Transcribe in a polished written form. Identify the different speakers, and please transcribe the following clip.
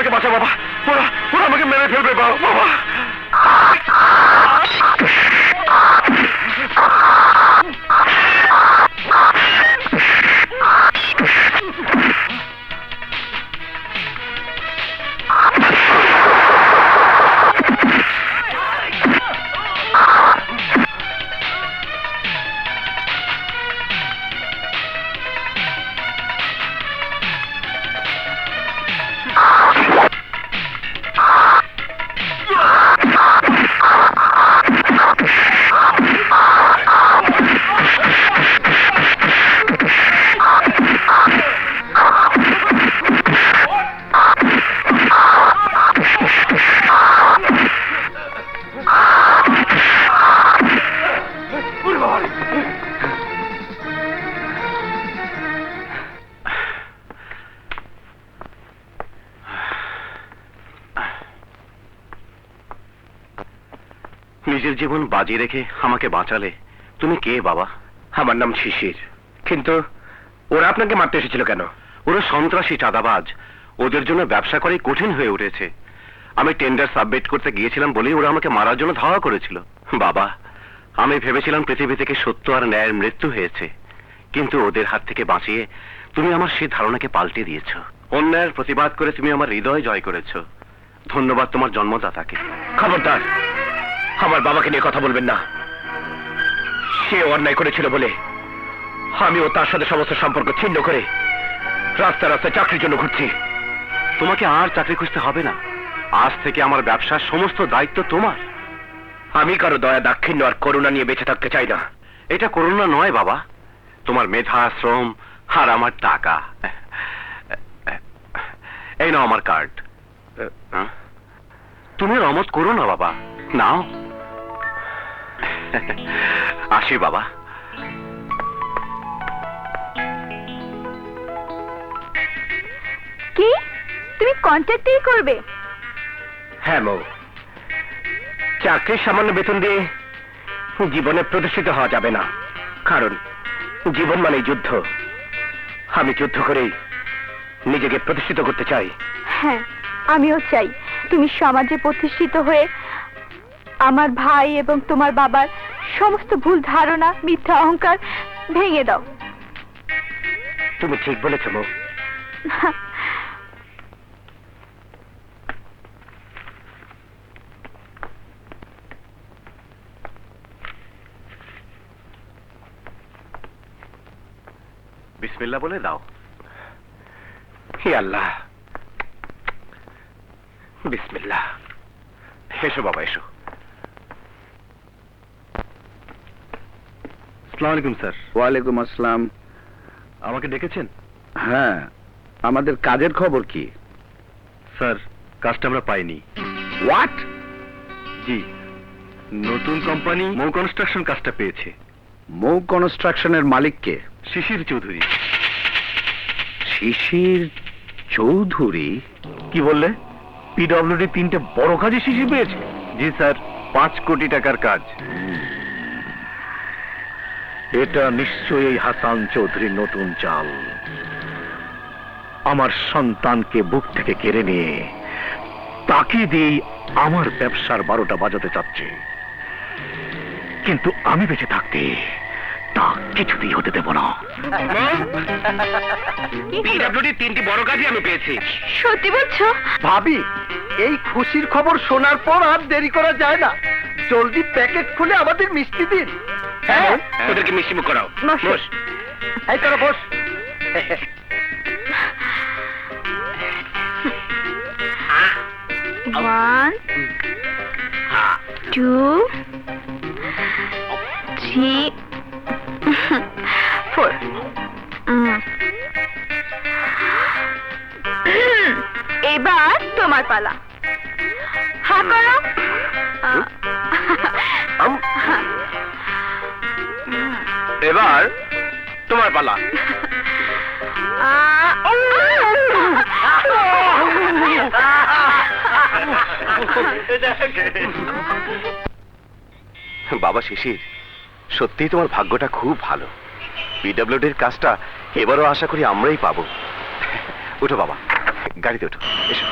Speaker 1: আমাকে বাঁচা বাবা, ওরা ওরা আমাকে মেরে ফেলবে বাবা। নিজের জীবন বাজি রেখে আমাকে বাঁচালে। তুমি কে বাবা?
Speaker 2: আমার নাম শিশির। কিন্তু ওরা আপনাকে মারতে এসেছিল কেন?
Speaker 1: ওরা সন্ত্রাসী, চাঁদাবাজ। ওদের জন্য ব্যবসা করাই কঠিন হয়ে উঠেছে। আমি টেন্ডার সাবমিট করতে গিয়েছিলাম বলেই ওরা আমাকে মারার জন্য ধাওয়া করেছিল। বাবা, আমি ভেবেছিলাম পৃথিবী থেকে সত্য আর ন্যায়ের মৃত্যু হয়েছে, কিন্তু ওদের হাত থেকে বাঁচিয়ে তুমি আমার সেই ধারণাকে পাল্টে দিয়েছ। অন্যায়ের প্রতিবাদ করে তুমি আমার হৃদয় জয় করেছ। ধন্যবাদ তোমার জন্মদাতাকে।
Speaker 2: খবরদার আমার বাবাকে নিয়ে কথা বলবেন না। সে অন্যায় করেছিল বলে আমিও তার সাথে সমস্ত সম্পর্ক ছিন্ন করে রাস্তা রাস্তায় চাকরির জন্য ঘুরছি।
Speaker 1: তোমাকে আর চাকরি খুঁজতে হবে না। আজ থেকে আমার ব্যবসার সমস্ত দায়িত্ব তোমার।
Speaker 2: আমি কারো দয়া দাক্ষিণ্য আর করুণা নিয়ে বেঁচে থাকতে চাই না।
Speaker 1: এটা করুণা নয় বাবা, তোমার মেধা, শ্রম আর আমার টাকা। এই নাও আমার কার্ড। তুমি রমত করো না বাবা, নাও। আসি বাবা।
Speaker 3: কি তুমি কন্ট্রাক্টই করবে?
Speaker 2: হ্যাঁ মৌ, চাকরির সামান্য বেতন দিয়ে জীবনে প্রতিষ্ঠিত হওয়া যাবে না। কারণ জীবন মানে যুদ্ধ। আমি যুদ্ধ করেই নিজেকে প্রতিষ্ঠিত করতে চাই।
Speaker 3: হ্যাঁ, আমিও চাই তুমি সমাজে প্রতিষ্ঠিত হয়ে আমার ভাই এবং তোমার বাবার সমস্ত ভুল ধারণা, মিথ্যা অহংকার ভেঙে দাও।
Speaker 2: তুমি ঠিক বলেছ মৌ।
Speaker 1: বিসমিল্লাহ বলে দাও।
Speaker 2: হে আল্লাহ, বিসমিল্লাহ।
Speaker 1: এসো বাবা, এসো। আসসালামু আলাইকুম স্যার।
Speaker 4: ওয়ালাইকুম আসসালাম।
Speaker 1: আমাকে ডেকেছেন?
Speaker 4: হ্যাঁ, আমাদের কাজের খবর কি?
Speaker 1: স্যার, কাজটা আমরা পাইনি।
Speaker 4: হোয়াট?
Speaker 1: জি, নতুন কোম্পানি মৌ কনস্ট্রাকশন কাজটা পেয়েছে।
Speaker 4: মৌ কনস্ট্রাকশনের মালিক কে?
Speaker 1: শিশির চৌধুরী।
Speaker 4: শিশির চৌধুরী?
Speaker 1: কি বললে? পিডব্লিউডি 3টে বড় কাজে শিশির পেয়েছে? জি স্যার, 5 কোটি টাকার কাজ।
Speaker 2: এটা নিশ্চয়ই হাসান চৌধুরীর নতুন চাল। আমার সন্তানকে বুক থেকে কেড়ে নিয়ে তাকে দিয়েই আমার ব্যবসার 12টা বাজাতে চাচ্ছে। কিন্তু আমি বেঁচে থাকতে তা কিছুতেই হতে দেব না। পিডব্লিউডি 3টি বড় কাজই আমি পেয়েছি।
Speaker 3: সত্যি বলছো?
Speaker 4: ভাবি, এই খুশির খবর শোনার পর আর দেরি করা যায় না। জলদি প্যাকেট খুলে আমাদের মিষ্টি দিন।
Speaker 2: হ্যাঁ, তোদেরকে মিষ্টি মুখ করাও। বস।
Speaker 4: এই তোরা বস।
Speaker 3: 1 2 3 4 এবার তোমার পালা। হ্যাঁ করো।
Speaker 2: এবার তোমার পালা।
Speaker 1: বাবা শিশির, সত্যিই তোমার ভাগ্যটা খুব ভালো। পিডব্লিউডির কাজটা এবারও আশা করি আমরাই পাবো। উঠো বাবা, গাড়িতে উঠো, এসো।